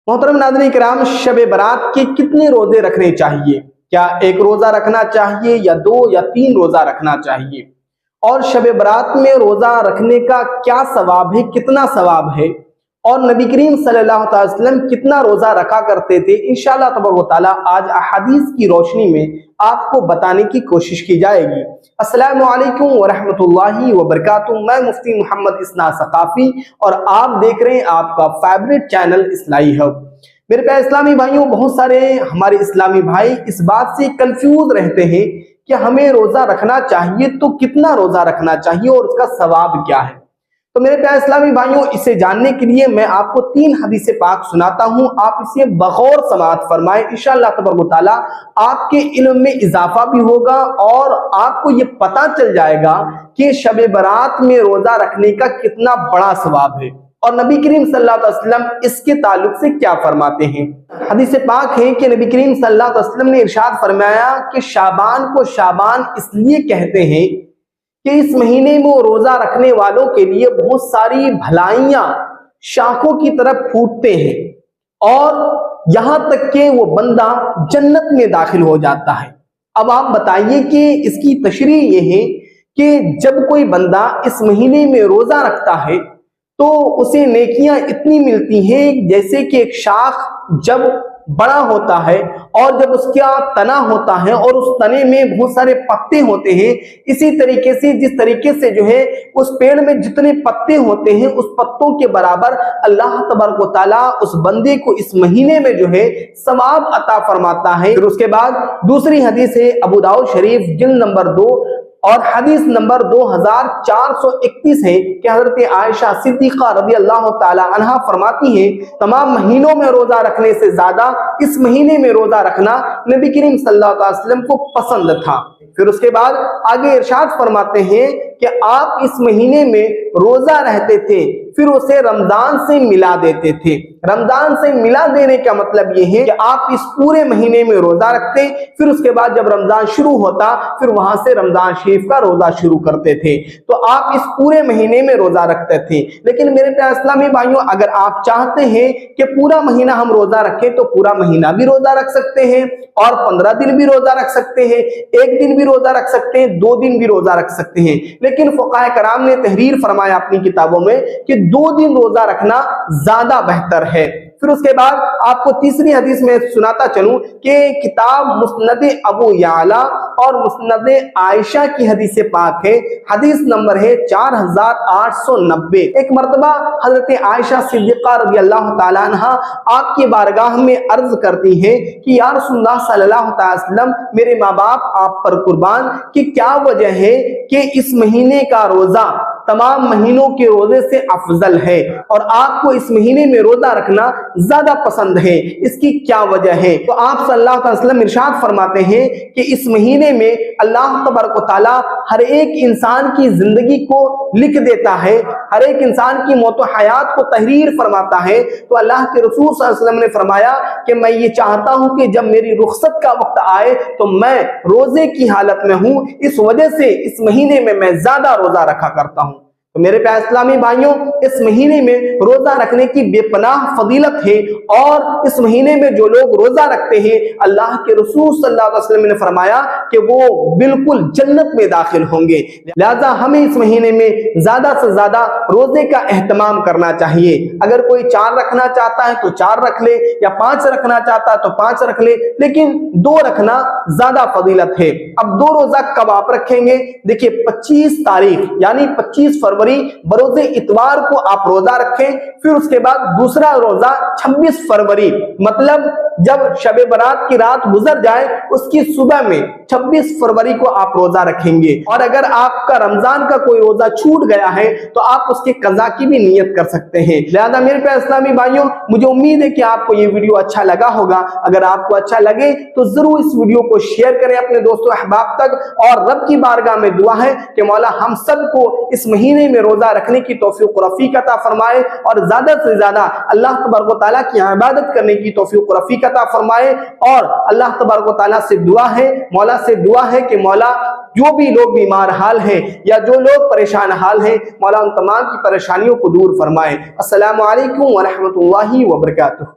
मोहतरम नाज़रीन किराम, शब बारात के कितने रोजे रखने चाहिए? क्या एक रोजा रखना चाहिए या 2 या 3 रोजा रखना चाहिए? और शब बारात में रोजा रखने का क्या सवाब है, कितना सवाब है? और नबी करीम सल्लल्लाहु अलैहि वसल्लम कितना रोजा रखा करते थे? इंशाअल्लाह तबारक तआला आज अहादीस की रोशनी में आपको बताने की कोशिश की जाएगी। अस्सलामु अलैकुम व रहमतुल्लाहि व बरकातुहू। मैं मुफ्ती मोहम्मद इसनाद सकाफी और आप देख रहे हैं आपका फेवरेट चैनल इस्लाही हब। मेरे प्यारे इस्लामी भाइयों, बहुत सारे हमारे इस्लामी भाई इस बात से कंफ्यूज रहते हैं कि हमें रोजा रखना चाहिए तो कितना रोजा रखना चाहिए और उसका सवाब क्या है। तो मेरे प्यारे इस्लामी भाइयों, इसे जानने के लिए मैं आपको 3 हदीस पाक सुनाता हूं। आप इसे बगौर समाअत फरमाएं। इंशाअल्लाह तबारक तआला आपके इल्म में इजाफा भी होगा और आपको ये पता चल जाएगा कि शब बारात में रोजा रखने का कितना बड़ा सवाब है और नबी करीम सल्लल्लाहु अलैहि वसल्लम इसके ताल्लुक से क्या फरमाते हैं। हदीस पाक है कि नबी करीम सल्लल्लाहु अलैहि वसल्लम ने इरशाद फरमाया कि शाबान को शाबान इसलिए कहते हैं कि इस महीने में वो रोजा रखने वालों के लिए बहुत सारी भलाइयां शाखों की तरफ फूटते हैं और यहां तक कि वो बंदा जन्नत में दाखिल हो जाता है। अब आप बताइए कि इसकी तशरीह ये है कि जब कोई बंदा इस महीने में रोजा रखता है तो उसे नेकियां इतनी मिलती हैं जैसे कि एक शाख जब बड़ा होता है और जब उसका तना होता है और उस तने में बहुत सारे पत्ते होते हैं, इसी तरीके से जिस तरीके से जो है उस पेड़ में जितने पत्ते होते हैं उस पत्तों के बराबर अल्लाह तबारक व तआला उस बंदे को इस महीने में जो है सवाब अता फरमाता है। फिर उसके बाद दूसरी हदीस है अबू दाऊद शरीफ जिल्द नंबर 2 और हदीस नंबर 2431 है कि हजरत आयशा सिद्दीक़ा रज़ी अल्लाह तआला अन्हा फरमाती है, तमाम महीनों में रोजा रखने से ज्यादा इस महीने में रोजा रखना नबी करीम सल्लल्लाहु अलैहि वसल्लम को पसंद था। फिर उसके बाद आगे इरशाद फरमाते हैं कि आप इस महीने में रोजा रहते थे, फिर उसे रमजान से मिला देते थे। रमजान से मिला देने का मतलब यह है कि आप इस पूरे महीने में रोजा रखते, फिर उसके बाद जब रमजान शुरू होता फिर वहां से रमजान शरीफ का रोजा शुरू करते थे। तो आप इस पूरे महीने में रोजा रखते थे। लेकिन मेरे प्यारे इस्लामी भाइयों, अगर आप चाहते हैं कि पूरा महीना हम रोजा रखें तो पूरा महीना भी रोजा रख सकते हैं और 15 दिन भी रोजा रख सकते हैं, 1 दिन भी रोजा रख सकते हैं, 2 दिन भी रोजा रख सकते हैं। लेकिन फुक़हा कराम ने तहरीर फरमाया अपनी किताबों में कि 2 दिन रोजा रखना ज्यादा बेहतर है। फिर उसके बाद आपको तीसरी हदीस में सुनाता चलूं कि किताब मुस्नद अबू याला और मुस्नद आयशा की हदीस पाक है। हदीस नंबर है 4890। एक मर्तबा हजरत आयशा सिद्दीक़ा रज़ी अल्लाह तआला अन्हा आपकी बारगाह में अर्ज करती हैं कि या रसूलल्लाह सल्लल्लाहु अलैहि वसल्लम, मेरे माँ बाप आप पर कुर्बान, कि क्या वजह है कि इस महीने का रोजा तमाम महीनों के रोजे से अफजल है और आपको इस महीने में रोजा रखना ज्यादा पसंद है, इसकी क्या वजह है? तो आप सल्लल्लाहु अलैहि वसल्लम इरशाद फरमाते हैं कि इस महीने में अल्लाह तबारक व तआला हर एक इंसान की जिंदगी को लिख देता है, हर एक इंसान की मौत व हयात को तहरीर फरमाता है। तो अल्लाह के रसूल सल्लल्लाहु अलैहि वसल्लम ने फरमाया कि मैं ये चाहता हूं कि जब मेरी रुखसत का वक्त आए तो मैं रोजे की हालत में हूं, इस वजह से इस महीने में मैं ज्यादा रोजा रखा करता हूं। तो मेरे प्यारे इस्लामी भाइयों, इस महीने में रोजा रखने की बेपनाह फजीलत है और इस महीने में जो लोग रोजा रखते हैं अल्लाह के रसूल सल्लल्लाहु अलैहि वसल्लम ने फरमाया कि वो बिल्कुल जन्नत में दाखिल होंगे। लिहाजा हमें इस महीने में ज्यादा से ज्यादा रोजे का एहतमाम करना चाहिए। अगर कोई 4 रखना चाहता है तो 4 रख ले, या 5 रखना चाहता है तो 5 रख ले, लेकिन 2 रखना ज्यादा फजीलत है। अब 2 रोजा कब आप रखेंगे? देखिए 25 तारीख यानी 25 फरवरी बरोजे इतवार को आप रोजा रखें। फिर उसके बाद दूसरा रोजा 26 फरवरी, मतलब जब शब बारात की रात गुजर जाए उसकी सुबह में 26 फरवरी को आप रोजा रखेंगे। और अगर आपका रमजान का कोई रोजा छूट गया है तो आप उसके कज़ा की भी नियत कर सकते हैं। लिहाजा मेरे प्यारे इस्लामी भाइयों, मुझे उम्मीद है कि आपको ये वीडियो अच्छा लगा होगा। अगर आपको अच्छा लगे तो जरूर इस वीडियो को शेयर करें अपने दोस्तों अहबाब तक। और रब की बारगाह में दुआ है कि मौला हम सबको इस महीने में रोजा रखने की तौफीक व रफीक अता फरमाए और ज्यादा से ज्यादा अल्लाह तबारक व तआला की इबादत करने की तौफीक व रफीक अता फरमाए। और अल्लाह तबारक व तआला से दुआ है, मौला से दुआ है कि मौला जो भी लोग बीमार हाल हैं या जो लोग परेशान हाल हैं, मौला उन तमाम की परेशानियों को दूर फरमाए। अस्सलामु अलैकुम व रहमतुल्लाहि व बरकातुहू।